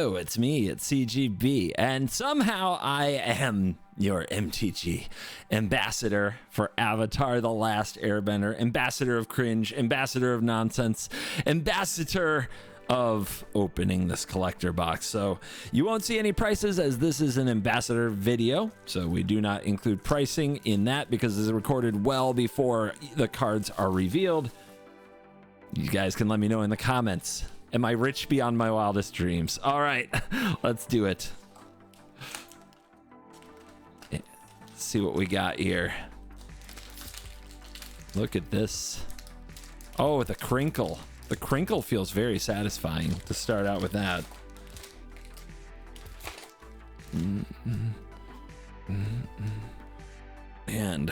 Hello, it's me, it's CGB, and somehow I am your MTG ambassador for Avatar: The Last Airbender, ambassador of cringe, ambassador of nonsense, ambassador of opening this collector box. So you won't see any prices, as this is an ambassador video, so we do not include pricing in that because this is recorded well before the cards are revealed. You guys can let me know in the comments. Am I rich beyond my wildest dreams? All right, let's do it. Let's see what we got here. Look at this. Oh, the crinkle. The crinkle feels very satisfying to start out with that. And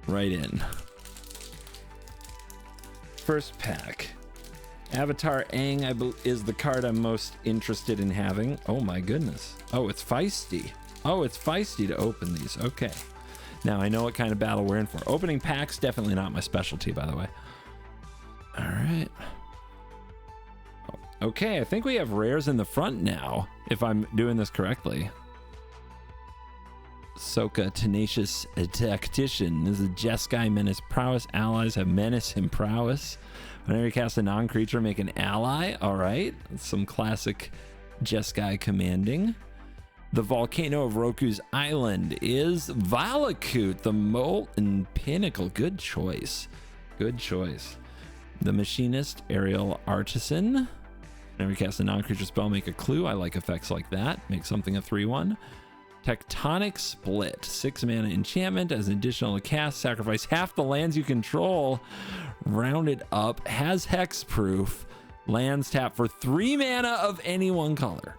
right in. First pack. Avatar Aang is the card I'm most interested in having. Oh my goodness. Oh, it's feisty. Oh, it's feisty to open these. Okay. Now I know what kind of battle we're in for. Opening packs, definitely not my specialty, by the way. All right. Okay, I think we have rares in the front now, if I'm doing this correctly. Sokka, Tenacious Tactician. This is a Jeskai Menace Prowess. Allies have Menace and Prowess. Whenever you cast a non-creature, make an ally. All right. Some classic Jeskai commanding. The Volcano of Roku's Island is Valakut, the Molten Pinnacle. Good choice. Good choice. The Machinist, Aerial Artisan. Whenever you cast a non-creature spell, make a clue. I like effects like that. Make something a 3/1. Tectonic Split, 6 mana enchantment. As an additional to cast, sacrifice half the lands you control. Round it up. Has hexproof. Lands tap for 3 mana of any one color.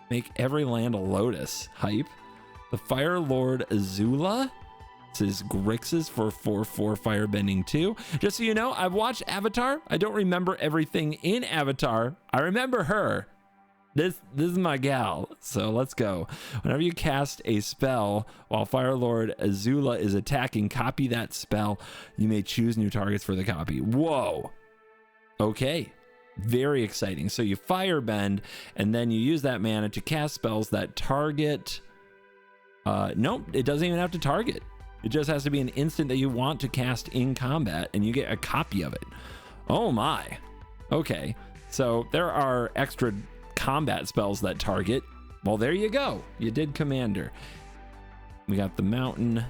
Make every land a Lotus. Hype. The Fire Lord Azula. This is Grixis for 4/4 Firebending 2. Just so you know, I've watched Avatar. I don't remember everything in Avatar. I remember her. This is my gal, so let's go. Whenever you cast a spell while Fire Lord Azula is attacking, copy that spell. You may choose new targets for the copy. Whoa. Okay. Very exciting. So you firebend, and then you use that mana to cast spells that target... Nope, it doesn't even have to target. It just has to be an instant that you want to cast in combat, and you get a copy of it. Oh my. Okay. So there are extra combat spells that target. Well, there you go. You did Commander. We got the Mountain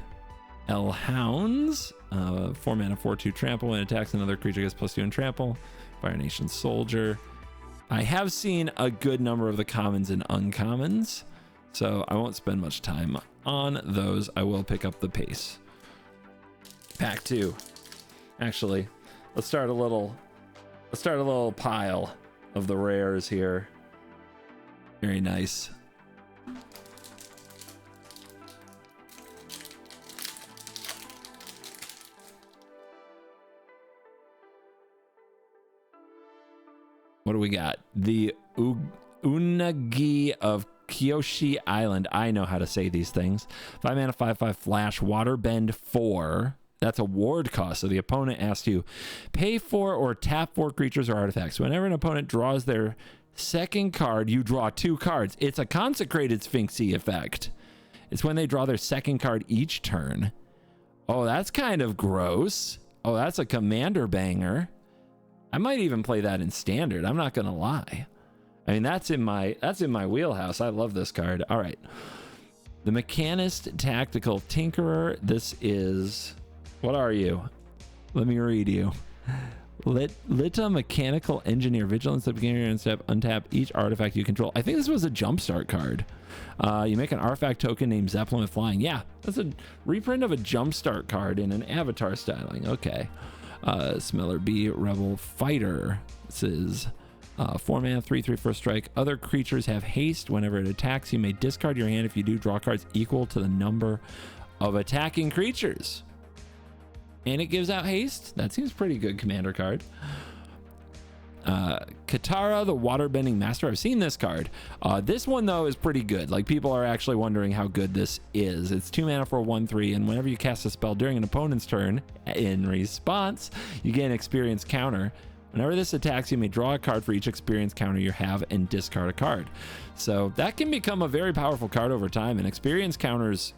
Hellhounds. 4 mana, 4/2 trample. When it attacks another creature, gets +2 in trample. Fire Nation Soldier. I have seen a good number of the commons and uncommons, so I won't spend much time on those. I will pick up the pace. Pack 2. Actually, let's start a little pile of the rares here. Very nice. What do we got? The Unagi of Kyoshi Island. I know how to say these things. 5 mana, 5/5 flash, waterbend 4. That's a ward cost. So the opponent asks you pay 4 or tap 4 creatures or artifacts. Whenever an opponent draws their second card, you draw 2 cards. It's a consecrated Sphinxy effect. It's when they draw their second card each turn. Oh, that's kind of gross. Oh, that's a commander banger. I might even play that in standard. I'm not gonna lie. I mean, that's in my wheelhouse. I love this card. All right. The Mechanist Tactical Tinkerer. This is, what are you? Let me read you. Lita Mechanical Engineer. Vigilance at the beginning of your step. Untap each artifact you control. I think this was a jumpstart card. You make an artifact token named Zeppelin with Flying. Yeah, that's a reprint of a jumpstart card in an Avatar styling. Okay. Smeller B, Rebel Fighter. This is 4 mana, 3/3 first strike. Other creatures have haste. Whenever it attacks, you may discard your hand. If you do, draw cards equal to the number of attacking creatures. And it gives out haste. That seems pretty good commander card. Katara, the Waterbending Master. I've seen this card. This one, though, is pretty good. Like, people are actually wondering how good this is. It's 2 mana for a 1/3, and whenever you cast a spell during an opponent's turn, in response, you get an experience counter. Whenever this attacks, you may draw a card for each experience counter you have and discard a card. So that can become a very powerful card over time, and experience counters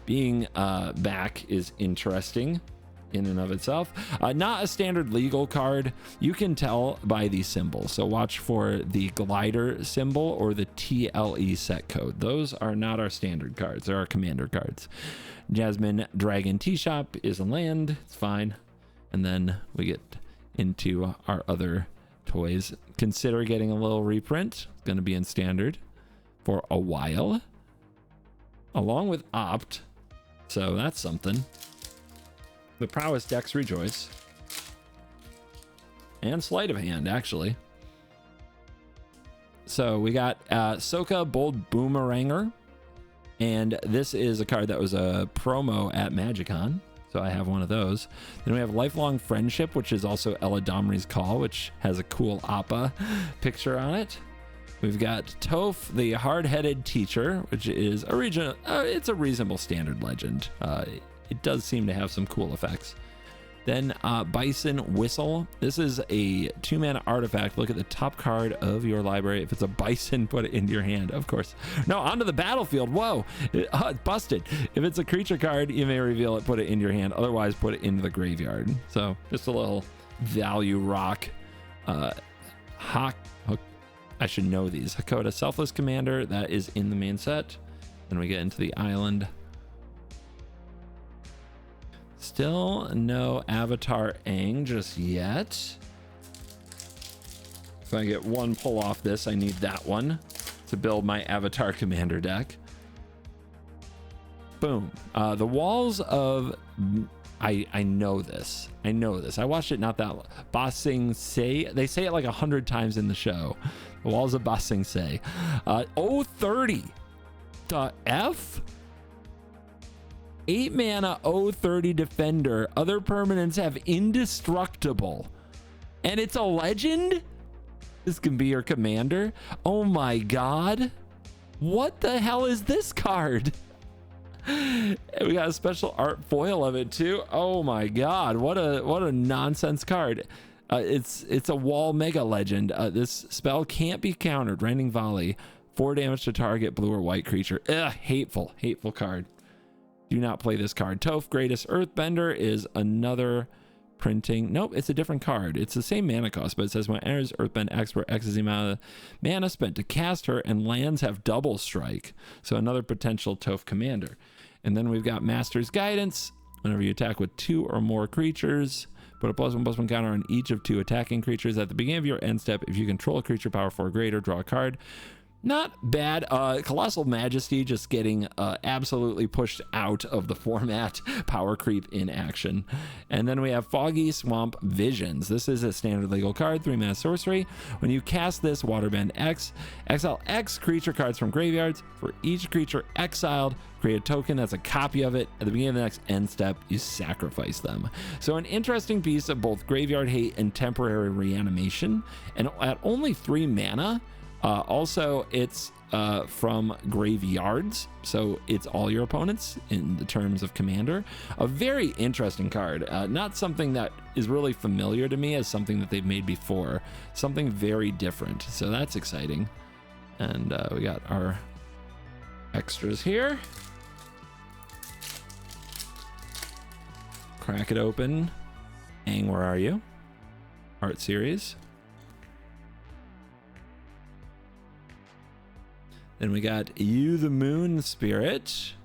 being back is interesting in and of itself. Not a standard legal card. You can tell by the symbol. So watch for the glider symbol or the TLE set code. Those are not our standard cards. They're our commander cards. Jasmine Dragon Tea Shop is a land. It's fine. And then we get into our other toys. Consider getting a little reprint. It's going to be in standard for a while, along with Opt. So that's something. The Prowess decks rejoice. And Sleight of Hand, actually. So we got Soka Bold Boomeranger. And this is a card that was a promo at MagicCon. So I have one of those. Then we have Lifelong Friendship, which is also Ella Domri's Call, which has a cool Appa picture on it. We've got Toph, the Hard-Headed Teacher, which is a region. It's a reasonable standard legend. It does seem to have some cool effects. Then Bison Whistle. This is a 2-mana artifact. Look at the top card of your library. If it's a bison, put it into your hand, of course. No, onto the battlefield. Whoa, it's busted. If it's a creature card, you may reveal it, put it into your hand. Otherwise, put it into the graveyard. So just a little value rock. I should know these. Hakoda Selfless Commander. That is in the main set. Then we get into the island. Still no Avatar Aang just yet. If I get one pull off this, I need that one to build my Avatar Commander deck. Boom. The walls of... I know this. I know this. I watched it not that long. Ba Sing Se. They say it like 100 times in the show. The walls of Ba Sing Se. 030. The F? 8 mana 030 defender. Other permanents have indestructible. And it's a legend? This can be your commander. Oh my god. What the hell is this card? And we got a special art foil of it too. Oh my god. What a nonsense card. It's a wall mega legend. This spell can't be countered. Rending Volley. 4 damage to target blue or white creature. Ugh, hateful card. Do not play this card. Toph, Greatest Earthbender is another printing. Nope, it's a different card. It's the same mana cost, but it says when it enters Earthbend X, where X is the amount of mana spent to cast her, and lands have double strike. So another potential Toph commander. And then we've got Master's Guidance. Whenever you attack with 2 or more creatures, put a +1/+1 counter on each of 2 attacking creatures. At the beginning of your end step, if you control a creature power 4 or greater, draw a card. Not bad. Colossal Majesty just getting absolutely pushed out of the format. Power creep in action. And then we have Foggy Swamp Visions. This is a standard legal card, 3 mana sorcery. When you cast this, Waterbend X, exile X creature cards from graveyards. For each creature exiled, create a token that's a copy of it. At the beginning of the next end step, you sacrifice them. So an interesting piece of both graveyard hate and temporary reanimation. And at only 3 mana, also, it's from graveyards, so it's all your opponents in the terms of commander. A very interesting card. Not something that is really familiar to me as something that they've made before. Something very different. So that's exciting. And we got our extras here. Crack it open. Aang, where are you? Art series. Then we got You the Moon Spirit.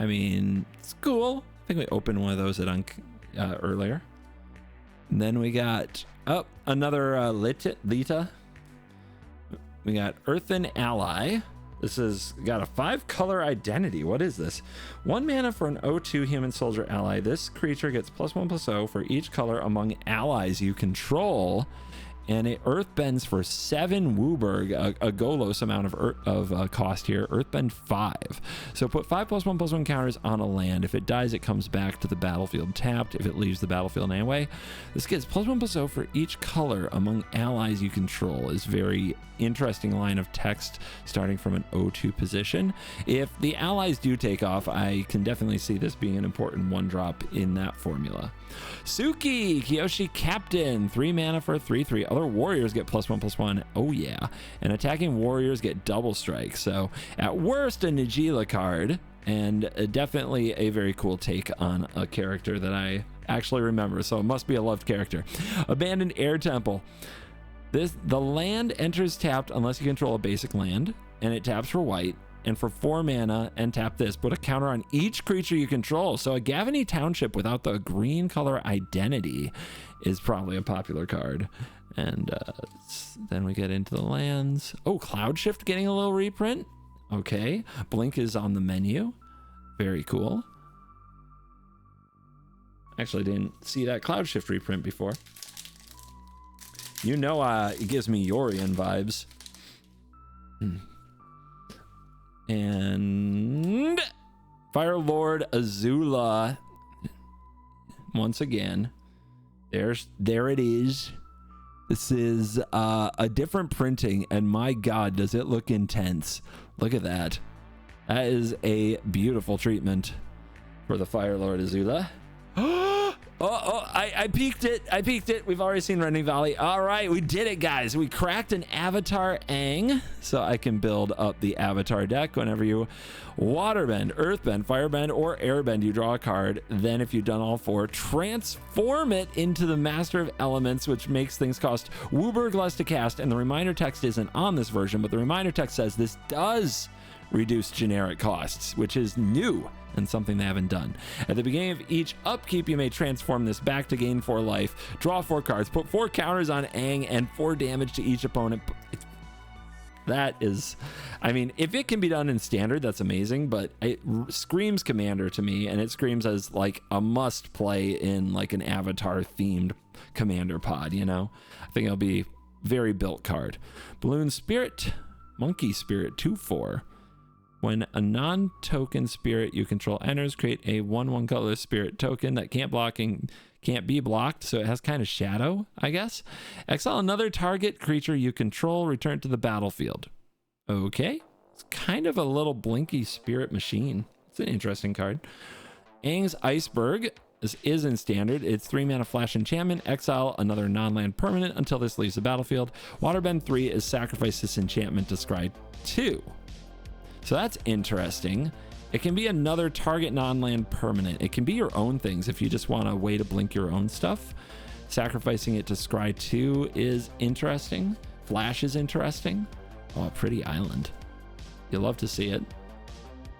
I mean, it's cool. I think we opened one of those at earlier. And then we got another Lita. We got Earthen Ally. This has got a 5-color identity. What is this? 1 mana for an 0/2 human soldier ally. This creature gets +1/+0 for each color among allies you control. and it earthbends for 7 Wooburg, a Golos amount of cost here. Earthbend 5. So put 5+1/+1 counters on a land. If it dies, it comes back to the battlefield tapped. If it leaves the battlefield anyway, this gets +1/+0 for each color among allies you control. Is very interesting line of text starting from an O2 position. If the allies do take off, I can definitely see this being an important 1-drop in that formula. Suki, Kiyoshi Captain, 3 mana for a 3/3. Other warriors get +1/+1. Oh yeah. And attacking warriors get double strike. So at worst, a Nagila card, and definitely a very cool take on a character that I actually remember. So it must be a loved character. Abandoned Air Temple. The land enters tapped unless you control a basic land, and it taps for white. And for 4 mana, and tap this, put a counter on each creature you control. So a Gavany Township without the green color identity is probably a popular card. And then we get into the lands. Oh, Cloud Shift getting a little reprint. Okay. Blink is on the menu. Very cool. Actually didn't see that Cloud Shift reprint before. You know, it gives me Yorion vibes. And Fire Lord Azula, once again, there it is. This is a different printing, and my god, does it look intense. Look at that. That is a beautiful treatment for the Fire Lord Azula. I peeked it. We've already seen Rending Valley. All right, we did it, guys. We cracked an Avatar Aang, so I can build up the Avatar deck. Whenever you Waterbend, Earthbend, Firebend, or Airbend, you draw a card. Then if you've done all 4, transform it into the Master of Elements, which makes things cost Wooburg less to cast. And the reminder text isn't on this version, but the reminder text says this does reduce generic costs, which is new and something they haven't done. At the beginning of each upkeep, you may transform this back to gain 4 life, draw 4 cards, put 4 counters on Aang, and 4 damage to each opponent. That is, I mean, if it can be done in standard, that's amazing, but it screams Commander to me, and it screams as like a must play in like an Avatar themed Commander pod, you know? I think it'll be very built card. Balloon Spirit, Monkey Spirit, 2/4. When a non-token spirit you control enters, create a 1/1 color spirit token that can't be blocked, so it has kind of shadow, I guess. Exile another target creature you control, return to the battlefield. Okay. It's kind of a little blinky spirit machine. It's an interesting card. Aang's Iceberg. This is in standard. It's 3 mana flash enchantment. Exile another non-land permanent until this leaves the battlefield. Waterbend 3 is sacrifice this enchantment to scry 2. So that's interesting. It can be another target non-land permanent. It can be your own things if you just want a way to blink your own stuff. Sacrificing it to scry 2 is interesting. Flash is interesting. Oh, Pretty Island. You'll love to see it.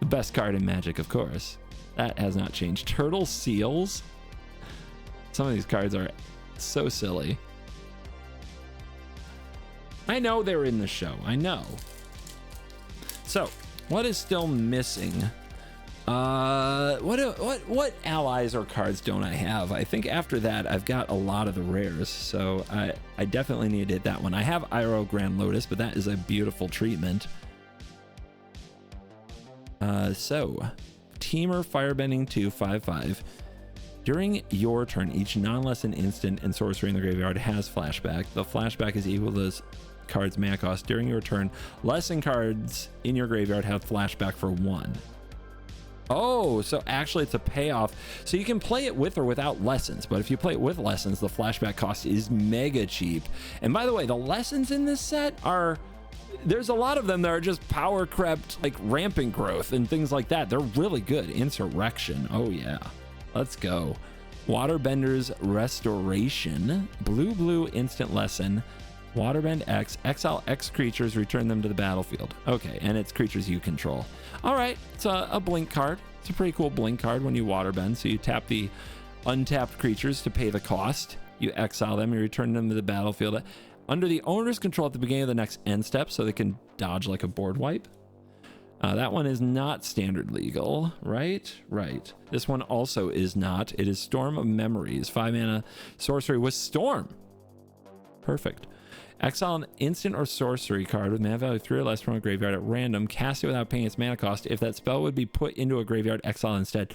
The best card in Magic, of course. That has not changed. Turtle Seals. Some of these cards are so silly. I know they were in the show. I know. So, what is still missing? What allies or cards don't I have? I think after that I've got a lot of the rares, so I definitely need to hit that one. I have Iroh Grand Lotus, but that is a beautiful treatment. So Teamer Firebending 2 5/5. During your turn, each non-lesson instant and sorcery in the graveyard has flashback. The flashback is equal to this card's mana cost. During your turn, lesson cards in your graveyard have flashback for 1. Oh, so actually it's a payoff. So you can play it with or without lessons, but if you play it with lessons, the flashback cost is mega cheap. And by the way, the lessons in this set are, there's a lot of them that are just power crept, like rampant growth and things like that. They're really good. Insurrection. Oh yeah. Let's go. Waterbender's Restoration. Blue instant lesson. Waterbend X, exile X creatures, return them to the battlefield. Okay, and it's creatures you control. All right, it's a blink card. It's a pretty cool blink card when you waterbend. So you tap the untapped creatures to pay the cost. You exile them, you return them to the battlefield under the owner's control at the beginning of the next end step, so they can dodge like a board wipe. That one is not standard legal, right? Right. This one also is not. It is Storm of Memories. 5 mana sorcery with Storm. Perfect. Exile an instant or sorcery card with mana value 3 or less from a graveyard at random. Cast it without paying its mana cost. If that spell would be put into a graveyard, exile instead.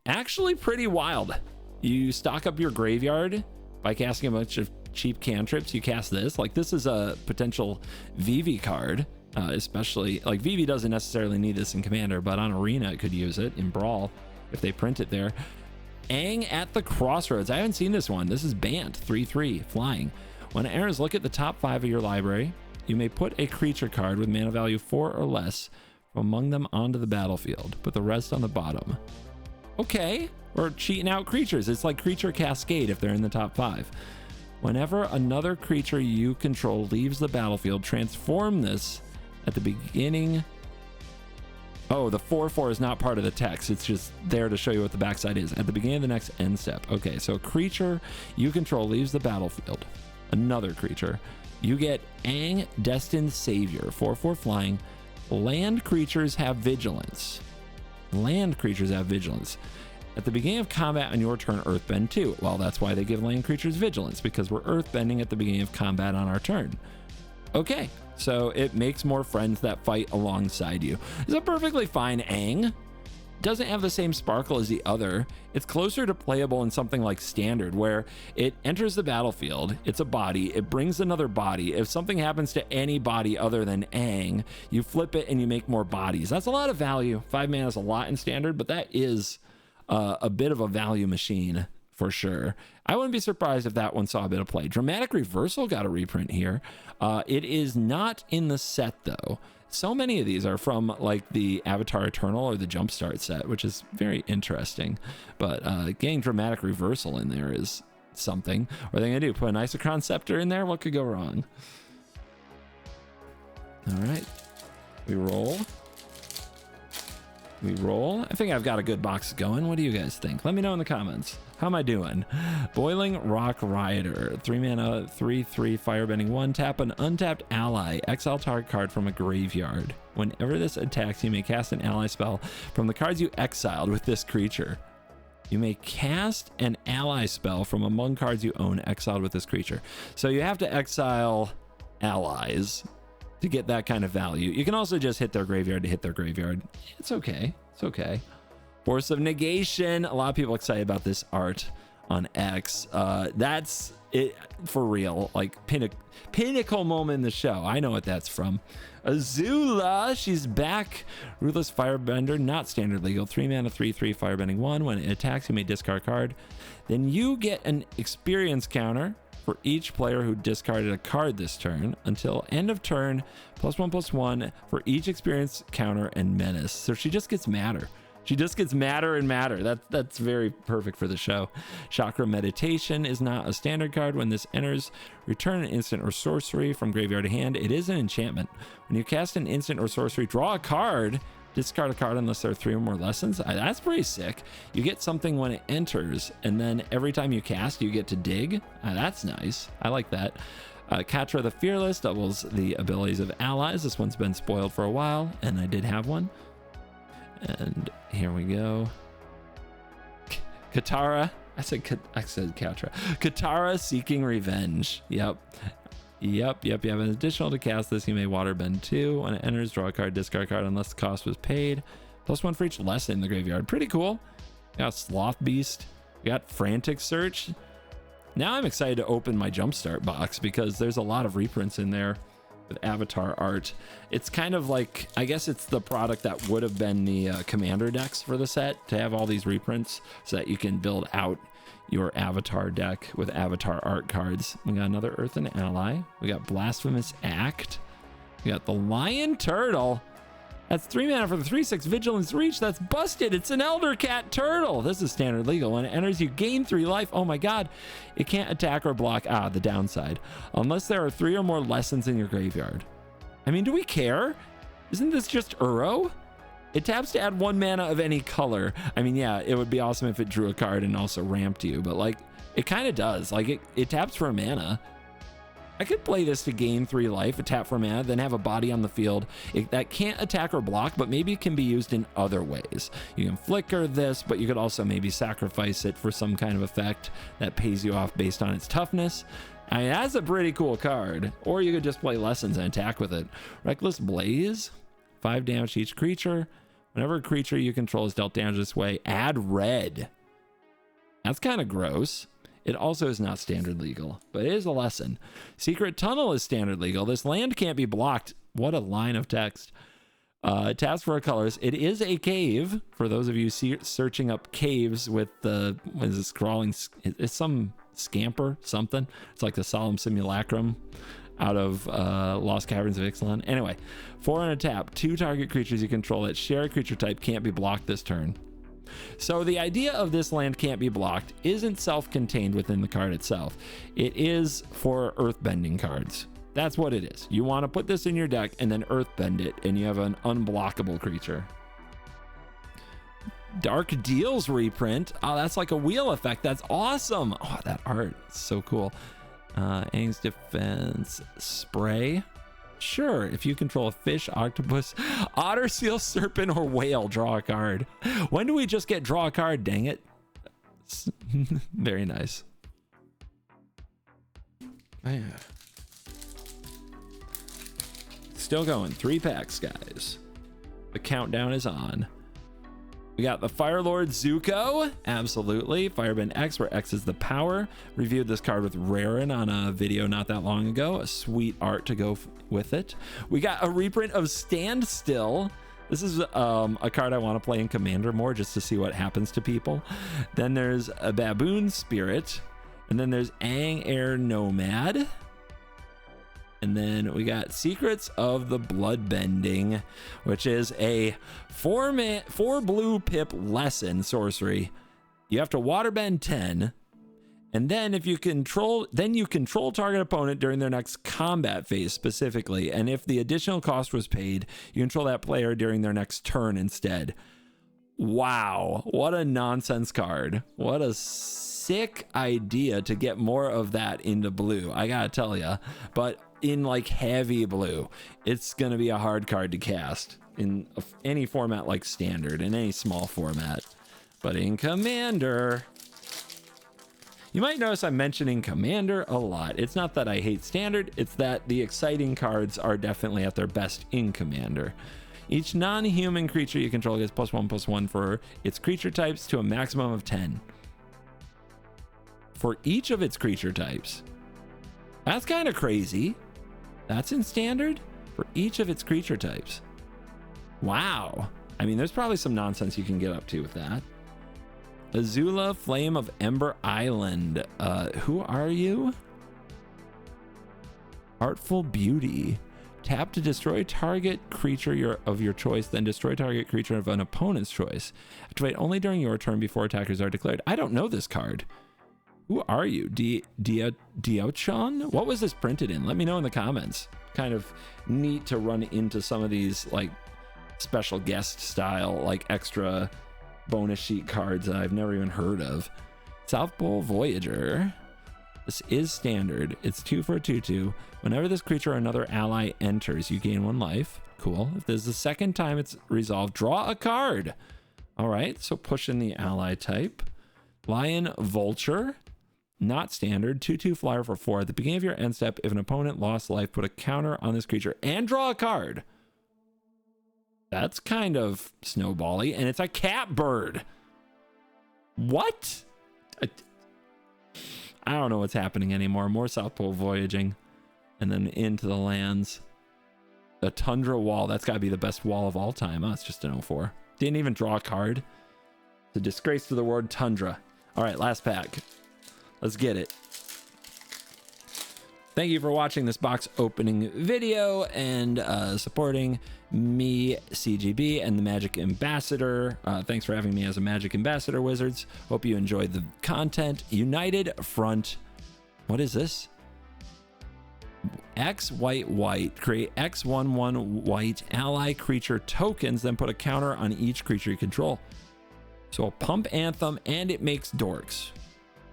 Actually pretty wild. You stock up your graveyard by casting a bunch of cheap cantrips. You cast this. Like, this is a potential VV card. Especially, like, VV doesn't necessarily need this in Commander, but on Arena it could use it in Brawl if they print it there. Aang at the Crossroads. I haven't seen this one. This is Bant, 3/3, flying. When it enters, look at the top 5 of your library. You may put a creature card with mana value 4 or less from among them onto the battlefield. Put the rest on the bottom. Okay, we're cheating out creatures. It's like Creature Cascade if they're in the top 5. Whenever another creature you control leaves the battlefield, transform this at the beginning. Oh, the 4/4 is not part of the text. It's just there to show you what the backside is. At the beginning of the next end step. Okay, so a creature you control leaves the battlefield. Another creature. You get Aang, Destined Savior, 4/4 flying. Land creatures have vigilance. Land creatures have vigilance. At the beginning of combat on your turn, Earthbend 2. Well, that's why they give land creatures vigilance, because we're Earthbending at the beginning of combat on our turn. Okay, so it makes more friends that fight alongside you. It's a perfectly fine Aang. Doesn't have the same sparkle as the other. It's closer to playable in something like Standard, where it enters the battlefield, it's a body, it brings another body. If something happens to any body other than Aang, you flip it and you make more bodies. That's a lot of value. 5 mana is a lot in Standard, but that is a bit of a value machine for sure. I wouldn't be surprised if that one saw a bit of play. Dramatic Reversal got a reprint here. It is not in the set though. So many of these are from like the Avatar Eternal or the Jumpstart set, which is very interesting. But getting Dramatic Reversal in there is something. What are they gonna do? Put an Isochron Scepter in there? What could go wrong? All right, we roll. We roll. I think I've got a good box going. What do you guys think? Let me know in the comments. How am I doing? Boiling Rock Rioter. 3 mana, 3/3 firebending 1. Tap an untapped ally. Exile target card from a graveyard. Whenever this attacks, you may cast an ally spell from the cards you exiled with this creature. You may cast an ally spell from among cards you own exiled with this creature. So you have to exile allies to get that kind of value. You can also just hit their graveyard to hit their graveyard. It's okay. It's okay. Force of Negation. A lot of people excited about this art on X. That's it for real. Like pinnacle moment in the show. I know what that's from. Azula, she's back. Ruthless Firebender, not standard legal. 3 mana, 3/3 firebending 1. When it attacks, you may discard a card. Then you get an experience counter for each player who discarded a card this turn until end of turn. +1/+1 for each experience counter and menace. So she just gets madder. She just gets madder and madder. That's very perfect for the show. Chakra Meditation is not a standard card. When this enters, return an instant or sorcery from graveyard to hand. It is an enchantment. When you cast an instant or sorcery, draw a card. Discard a card unless there are 3 or more lessons. That's pretty sick. You get something when it enters, and then every time you cast, you get to dig. That's nice. I like that. Katra the Fearless doubles the abilities of allies. This one's been spoiled for a while, and I did have one. And here we go. Katara. I said Katra. Katara Seeking Revenge. Yep. An additional to cast this, you may waterbend 2. When it enters, draw a card, discard a card unless the cost was paid. +1 for each lesson in the graveyard. Pretty cool. We got Sloth Beast. We got Frantic Search. Now I'm excited to open my Jumpstart box because there's a lot of reprints in there with Avatar art. It's kind of like, I guess it's the product that would have been the Commander decks for the set, to have all these reprints so that you can build out your Avatar deck with Avatar art cards. We got another Earthen Ally. We got Blasphemous Act. We got the Lion Turtle. That's 3 mana for the 3/6 Vigilance Reach. That's busted. It's an Elder Cat Turtle. This is standard legal. When it enters, you gain 3 life. Oh my god. It can't attack or block. The downside. Unless there are 3 or more lessons in your graveyard. I mean, do we care? Isn't this just Uro? It taps to add 1 mana of any color. I mean, yeah, it would be awesome if it drew a card and also ramped you, but like, it kind of does. Like, it taps for a mana. I could play this to gain 3 life, a tap for mana, then have a body on the field that can't attack or block, but maybe it can be used in other ways. You can flicker this, but you could also maybe sacrifice it for some kind of effect that pays you off based on its toughness. I mean, that's a pretty cool card. Or you could just play Lessons and attack with it. Reckless Blaze, 5 damage to each creature. Whenever a creature you control is dealt damage this way, add red. That's kind of gross. It also is not standard legal, but it is a lesson. Secret Tunnel is standard legal. This land can't be blocked. What a line of text. Task for colors. It is a cave. For those of you searching up caves with the, what is this, crawling? It's some scamper, something. It's like the Solemn Simulacrum out of Lost Caverns of Ixalan. Anyway, 4 on a tap. 2 target creatures you control that share a creature type can't be blocked this turn. So the idea of this land can't be blocked isn't self-contained within the card itself. It is for earthbending cards. That's what it is. You want to put this in your deck and then earthbend it, and you have an unblockable creature. Dark Deals reprint. Oh, that's like a wheel effect. That's awesome. Oh, that art is so cool. Aang's Defense Spray. Sure, if you control a fish, octopus, otter, seal, serpent, or whale, draw a card. When do we just get draw a card? Dang it. Very nice. Yeah. Still going. 3 packs, guys. The countdown is on. We got the Firelord Zuko. Absolutely. Firebend X, where X is the power. Reviewed this card with Raren on a video not that long ago. A sweet art to go with it. We got a reprint of Standstill. This is a card I want to play in Commander more just to see what happens to people. Then there's a Baboon Spirit. And then there's Aang Air Nomad. And then we got Secrets of the Bloodbending, which is a 4 blue pip lesson sorcery. You have to waterbend 10. And then if you control, target opponent during their next combat phase specifically. And if the additional cost was paid, you control that player during their next turn instead. Wow, what a nonsense card. What a sick idea to get more of that into blue, I gotta tell you. But in like heavy blue, it's gonna be a hard card to cast in any format like Standard, in any small format. But in Commander, you might notice I'm mentioning Commander a lot. It's not that I hate Standard, it's that the exciting cards are definitely at their best in Commander. Each non-human creature you control gets +1/+1 for its creature types to a maximum of 10. For each of its creature types. That's kind of crazy. That's in Standard for each of its creature types. Wow. I mean, there's probably some nonsense you can get up to with that. Azula, Flame of Ember Island. Who are you? Artful Beauty. Tap to destroy target creature of your choice, then destroy target creature of an opponent's choice. Activate only during your turn before attackers are declared. I don't know this card. Who are you? Diochan? What was this printed in? Let me know in the comments. Kind of neat to run into some of these like special guest style, like extra bonus sheet cards that I've never even heard of. South Pole Voyager. This is Standard. It's 2 for a 2/2. Whenever this creature or another ally enters, you gain 1 life. Cool. If this is the second time it's resolved, draw a card. All right, so push in the ally type. Lion Vulture. Not Standard. 2/2 flyer for 4. At the beginning of your end step, if an opponent lost life, put a counter on this creature and draw a card. That's kind of snowbally, and it's a cat bird. What? I don't know what's happening anymore. More South Pole voyaging, and then into the lands. A Tundra wall. That's got to be the best wall of all time. Oh, it's just an 04. Didn't even draw a card. It's a disgrace to the word Tundra. All right, last pack. Let's get it. Thank you for watching this box opening video and supporting me, CGB, and the Magic Ambassador. Thanks for having me as a Magic Ambassador, Wizards. Hope you enjoyed the content. United Front. What is this? X white white. Create X/1/1 white ally creature tokens, then put a counter on each creature you control. So a pump Anthem, and it makes dorks.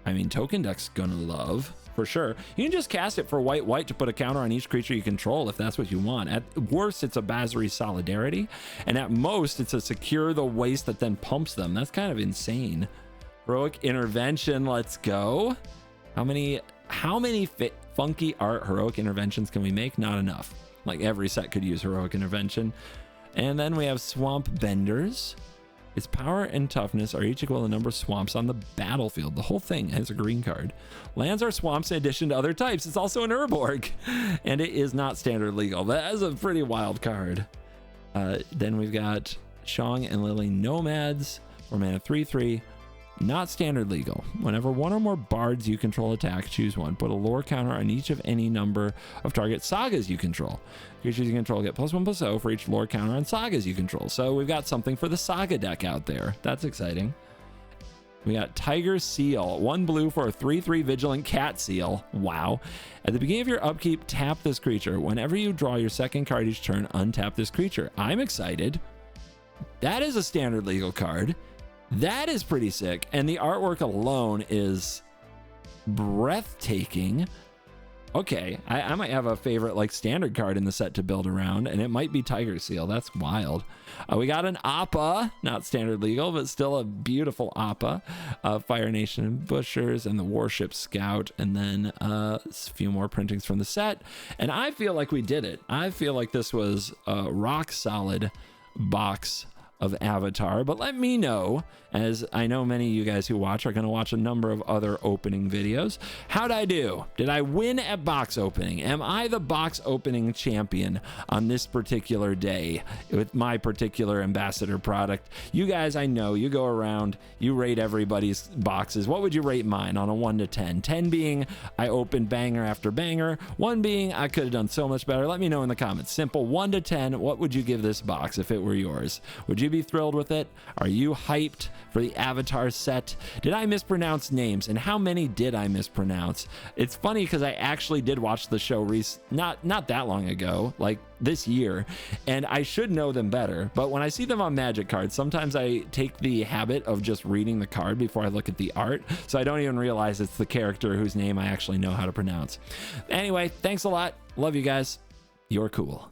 I mean, token deck's gonna love. For sure. You can just cast it for white white to put a counter on each creature you control if that's what you want. At worst, it's a Basri Solidarity, and at most, it's a Secure the Waste that then pumps them. That's kind of insane. Heroic Intervention, let's go. How many funky art heroic interventions can we make? Not enough. Like every set could use heroic intervention. And then we have Swamp Benders. Its power and toughness are each equal to the number of swamps on the battlefield. The whole thing has a green card. Lands are swamps in addition to other types. It's also an Urborg, and it is not standard legal. That is a pretty wild card. Then we've got Shang and Lily Nomads for mana 3/3. Not standard legal. Whenever one or more bards you control attack, choose one. Put a lore counter on each of any number of target sagas you control. Creatures you control get +1/+0 for each lore counter on sagas you control. So we've got something for the saga deck out there. That's exciting. We got Tiger Seal, 1 blue for a 3/3 vigilant cat seal. Wow. At the beginning of your upkeep, tap this creature. Whenever you draw your second card each turn, untap this creature. I'm excited. That is a standard legal card. That is pretty sick. And the artwork alone is breathtaking. Okay, I might have a favorite like standard card in the set to build around, and it might be Tiger Seal. That's wild. We got an Appa, not standard legal, but still a beautiful Appa. Fire Nation and Bushers and the Warship Scout, and then a few more printings from the set. And I feel like we did it. I feel like this was a rock solid box of Avatar, but let me know, as I know many of you guys who watch are going to watch a number of other opening videos. How'd I do? Did I win at box opening? Am I the box opening champion on this particular day with my particular ambassador product? You guys, I know you go around, you rate everybody's boxes. What would you rate mine on a 1 to 10? 10 being I opened banger after banger, 1 being I could have done so much better. Let me know in the comments. Simple 1 to 10. What would you give this box if it were yours? Would you be thrilled with it? Are you hyped for the Avatar set? Did I mispronounce names, and how many did I mispronounce? It's funny because I actually did watch the show not that long ago, like this year, and I should know them better, but when I see them on Magic cards, sometimes I take the habit of just reading the card before I look at the art, so I don't even realize it's the character whose name I actually know how to pronounce. Anyway, thanks a lot. Love you guys. You're cool.